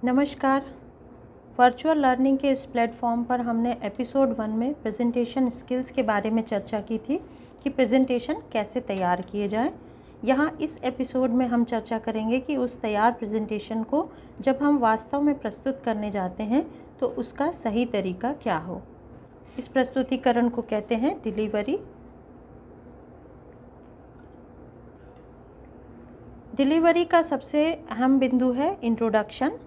नमस्कार। Virtual learning के इस प्लेटफॉर्म पर हमने एपिसोड 1 में प्रेजेंटेशन स्किल्स के बारे में चर्चा की थी कि प्रेजेंटेशन कैसे तैयार किए जाएं। यहाँ इस एपिसोड में हम चर्चा करेंगे कि उस तैयार प्रेजेंटेशन को जब हम वास्तव में प्रस्तुत करने जाते हैं तो उसका सही तरीका क्या हो। इस प्रस्तुतिकरण को कहते हैं डिलीवरी। डिलीवरी का सबसे अहम बिंदु है इंट्रोडक्शन।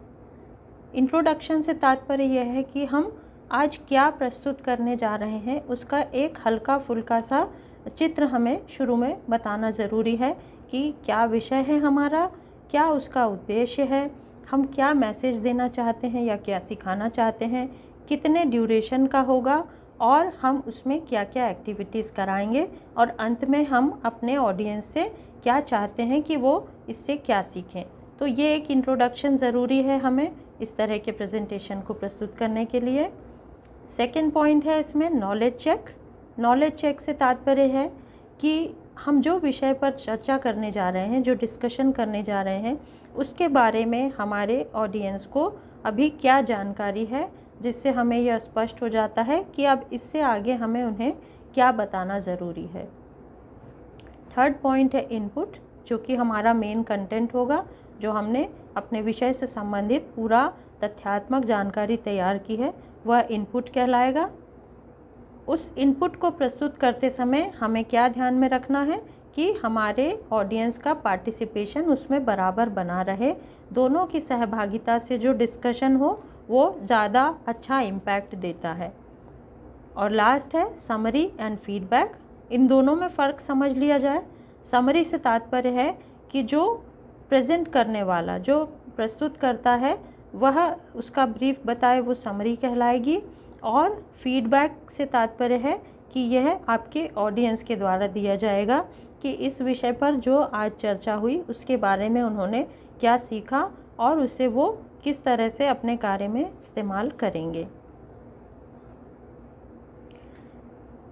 इंट्रोडक्शन से तात्पर्य यह है कि हम आज क्या प्रस्तुत करने जा रहे हैं उसका एक हल्का फुल्का सा चित्र हमें शुरू में बताना ज़रूरी है कि क्या विषय है हमारा, क्या उसका उद्देश्य है, हम क्या मैसेज देना चाहते हैं या क्या सिखाना चाहते हैं, कितने ड्यूरेशन का होगा और हम उसमें क्या क्या एक्टिविटीज़ कराएंगे और अंत में हम अपने ऑडियंस से क्या चाहते हैं कि वो इससे क्या सीखें। तो ये एक इंट्रोडक्शन ज़रूरी है हमें इस तरह के प्रेजेंटेशन को प्रस्तुत करने के लिए। सेकंड पॉइंट है इसमें नॉलेज चेक। नॉलेज चेक से तात्पर्य है कि हम जो विषय पर चर्चा करने जा रहे हैं, जो डिस्कशन करने जा रहे हैं, उसके बारे में हमारे ऑडियंस को अभी क्या जानकारी है, जिससे हमें यह स्पष्ट हो जाता है कि अब इससे आगे हमें उन्हें क्या बताना ज़रूरी है। थर्ड पॉइंट है इनपुट, जो कि हमारा मेन कंटेंट होगा, जो हमने अपने विषय से संबंधित पूरा तथ्यात्मक जानकारी तैयार की है, वह इनपुट कहलाएगा। उस इनपुट को प्रस्तुत करते समय हमें क्या ध्यान में रखना है कि हमारे ऑडियंस का पार्टिसिपेशन उसमें बराबर बना रहे, दोनों की सहभागिता से जो डिस्कशन हो वो ज़्यादा अच्छा इम्पैक्ट देता है। और लास्ट है समरी एंड फीडबैक। इन दोनों में फ़र्क समझ लिया जाए। समरी से तात्पर्य है कि जो प्रेजेंट करने वाला, जो प्रस्तुत करता है, वह उसका ब्रीफ बताए, वो समरी कहलाएगी। और फीडबैक से तात्पर्य है कि यह आपके ऑडियंस के द्वारा दिया जाएगा कि इस विषय पर जो आज चर्चा हुई उसके बारे में उन्होंने क्या सीखा और उसे वो किस तरह से अपने कार्य में इस्तेमाल करेंगे।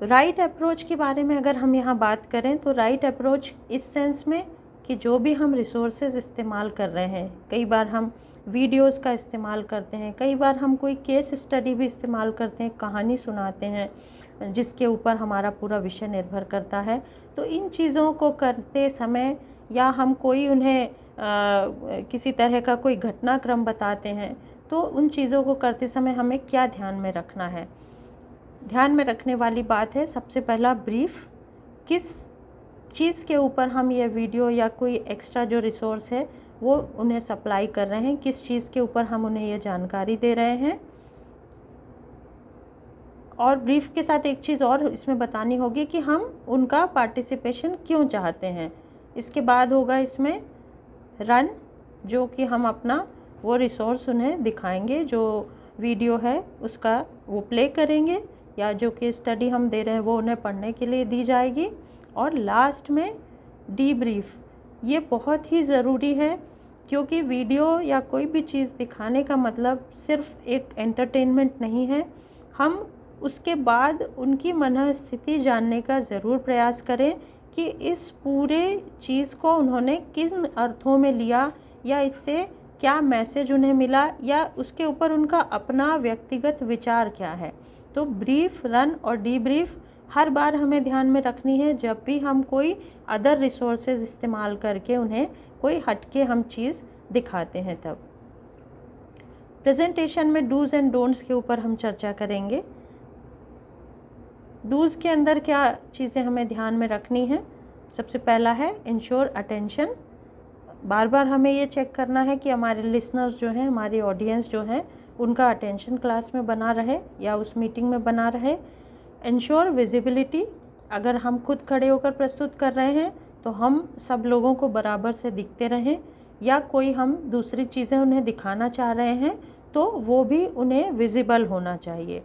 राइट अप्रोच के बारे में अगर हम यहाँ बात करें तो राइट अप्रोच इस सेंस में कि जो भी हम रिसोर्सेज इस्तेमाल कर रहे हैं, कई बार हम वीडियोस का इस्तेमाल करते हैं, कई बार हम कोई केस स्टडी भी इस्तेमाल करते हैं, कहानी सुनाते हैं जिसके ऊपर हमारा पूरा विषय निर्भर करता है। तो इन चीज़ों को करते समय या हम कोई उन्हें किसी तरह का कोई घटनाक्रम बताते हैं, तो उन चीज़ों को करते समय हमें क्या ध्यान में रखना है। ध्यान में रखने वाली बात है सबसे पहला ब्रीफ। किस चीज़ के ऊपर हम ये वीडियो या कोई एक्स्ट्रा जो रिसोर्स है वो उन्हें सप्लाई कर रहे हैं, किस चीज़ के ऊपर हम उन्हें ये जानकारी दे रहे हैं। और ब्रीफ के साथ एक चीज़ और इसमें बतानी होगी कि हम उनका पार्टिसिपेशन क्यों चाहते हैं। इसके बाद होगा इसमें रन, जो कि हम अपना वो रिसोर्स उन्हें दिखाएंगे, जो वीडियो है उसका वो प्ले करेंगे या जो कि स्टडी हम दे रहे हैं वो उन्हें पढ़ने के लिए दी जाएगी। और लास्ट में डीब्रीफ, ये बहुत ही ज़रूरी है क्योंकि वीडियो या कोई भी चीज़ दिखाने का मतलब सिर्फ एक एंटरटेनमेंट नहीं है। हम उसके बाद उनकी मनःस्थिति जानने का ज़रूर प्रयास करें कि इस पूरे चीज़ को उन्होंने किन अर्थों में लिया या इससे क्या मैसेज उन्हें मिला या उसके ऊपर उनका अपना व्यक्तिगत विचार क्या है। तो ब्रीफ, रन और डीब्रीफ हर बार हमें ध्यान में रखनी है जब भी हम कोई अदर रिसोर्सेज इस्तेमाल करके उन्हें कोई हटके हम चीज़ दिखाते हैं। तब प्रेजेंटेशन में डूज़ एंड डोंट्स के ऊपर हम चर्चा करेंगे। डूज़ के अंदर क्या चीज़ें हमें ध्यान में रखनी है। सबसे पहला है इंश्योर अटेंशन। बार बार हमें ये चेक करना है कि हमारे लिसनर्स जो हैं, हमारी ऑडियंस जो हैं, उनका अटेंशन क्लास में बना रहे या उस मीटिंग में बना रहे। इंश्योर विजिबिलिटी, अगर हम खुद खड़े होकर प्रस्तुत कर रहे हैं तो हम सब लोगों को बराबर से दिखते रहें, या कोई हम दूसरी चीज़ें उन्हें दिखाना चाह रहे हैं तो वो भी उन्हें विजिबल होना चाहिए।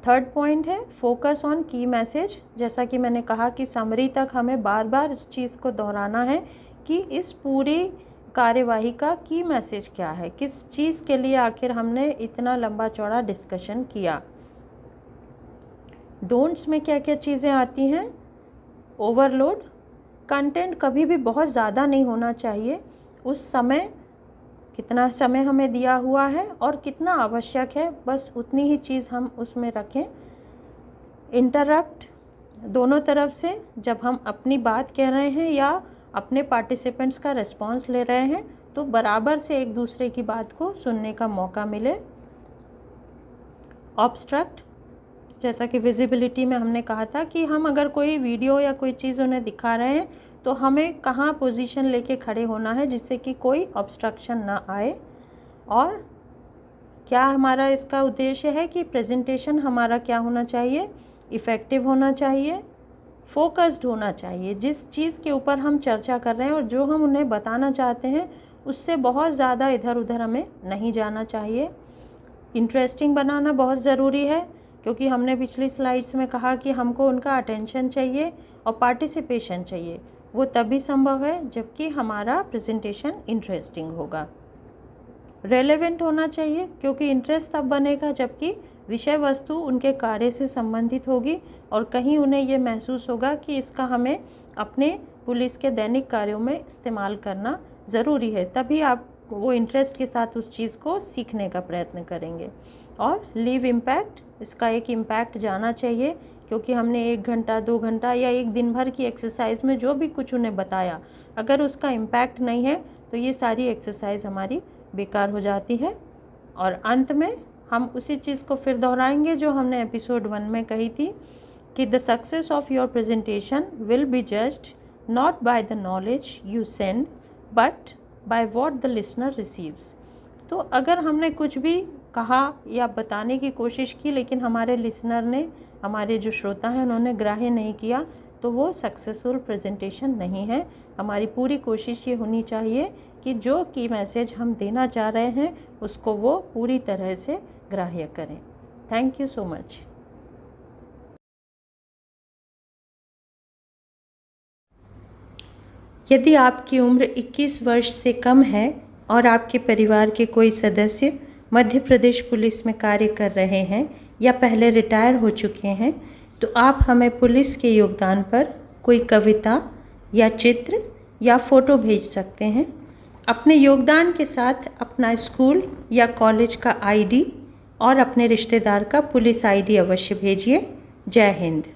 थर्ड पॉइंट है फोकस ऑन की मैसेज। जैसा कि मैंने कहा कि समरी तक हमें बार बार इस चीज़ को दोहराना है कि इस पूरी कार्यवाही का की मैसेज क्या है, किस चीज़ के लिए आखिर हमने इतना लंबा चौड़ा डिस्कशन किया। डोंट्स में क्या क्या चीज़ें आती हैं। ओवरलोड, कंटेंट कभी भी बहुत ज़्यादा नहीं होना चाहिए। उस समय कितना समय हमें दिया हुआ है और कितना आवश्यक है, बस उतनी ही चीज़ हम उसमें रखें। इंटरप्ट दोनों तरफ से जब हम अपनी बात कह रहे हैं या अपने पार्टिसिपेंट्स का रिस्पॉन्स ले रहे हैं तो बराबर से एक दूसरे की बात को सुनने का मौका मिले। ऑब्स्ट्रक्ट, जैसा कि विजिबिलिटी में हमने कहा था कि हम अगर कोई वीडियो या कोई चीज़ उन्हें दिखा रहे हैं तो हमें कहाँ पोजीशन लेके खड़े होना है जिससे कि कोई ऑब्स्ट्रक्शन ना आए। और क्या हमारा इसका उद्देश्य है कि प्रेजेंटेशन हमारा क्या होना चाहिए, इफ़ेक्टिव होना चाहिए, फोकस्ड होना चाहिए। जिस चीज़ के ऊपर हम चर्चा कर रहे हैं और जो हम उन्हें बताना चाहते हैं उससे बहुत ज़्यादा इधर उधर हमें नहीं जाना चाहिए। इंटरेस्टिंग बनाना बहुत ज़रूरी है क्योंकि हमने पिछली स्लाइड्स में कहा कि हमको उनका अटेंशन चाहिए और पार्टिसिपेशन चाहिए। वो तभी संभव है जबकि हमारा प्रेजेंटेशन इंटरेस्टिंग होगा। रेलेवेंट होना चाहिए क्योंकि इंटरेस्ट तब बनेगा जबकि विषय वस्तु उनके कार्य से संबंधित होगी और कहीं उन्हें ये महसूस होगा कि इसका हमें अपने पुलिस के दैनिक कार्यों में इस्तेमाल करना ज़रूरी है। तभी आप वो इंटरेस्ट के साथ उस चीज़ को सीखने का प्रयत्न करेंगे। और लीव इम्पैक्ट, इसका एक इम्पैक्ट जाना चाहिए क्योंकि हमने 1 घंटा 2 घंटा या एक दिन भर की एक्सरसाइज में जो भी कुछ उन्हें बताया, अगर उसका इम्पैक्ट नहीं है तो ये सारी एक्सरसाइज हमारी बेकार हो जाती है। और अंत में हम उसी चीज़ को फिर दोहराएंगे जो हमने एपिसोड 1 में कही थी कि the success of your presentation will be judged not by the knowledge you send but by what the listener receives. तो अगर हमने कुछ भी कहा या बताने की कोशिश की लेकिन हमारे लिसनर ने, हमारे जो श्रोता हैं, उन्होंने ग्राह्य नहीं किया तो वो सक्सेसफुल प्रेजेंटेशन नहीं है। हमारी पूरी कोशिश ये होनी चाहिए कि जो की मैसेज हम देना चाह रहे हैं उसको वो पूरी तरह से ग्राह्य करें। Thank you so much. यदि आपकी उम्र 21 वर्ष से कम है और आपके परिवार के कोई सदस्य मध्य प्रदेश पुलिस में कार्य कर रहे हैं या पहले रिटायर हो चुके हैं तो आप हमें पुलिस के योगदान पर कोई कविता या चित्र या फ़ोटो भेज सकते हैं। अपने योगदान के साथ अपना स्कूल या कॉलेज का आईडी और अपने रिश्तेदार का पुलिस आईडी अवश्य भेजिए। जय हिंद।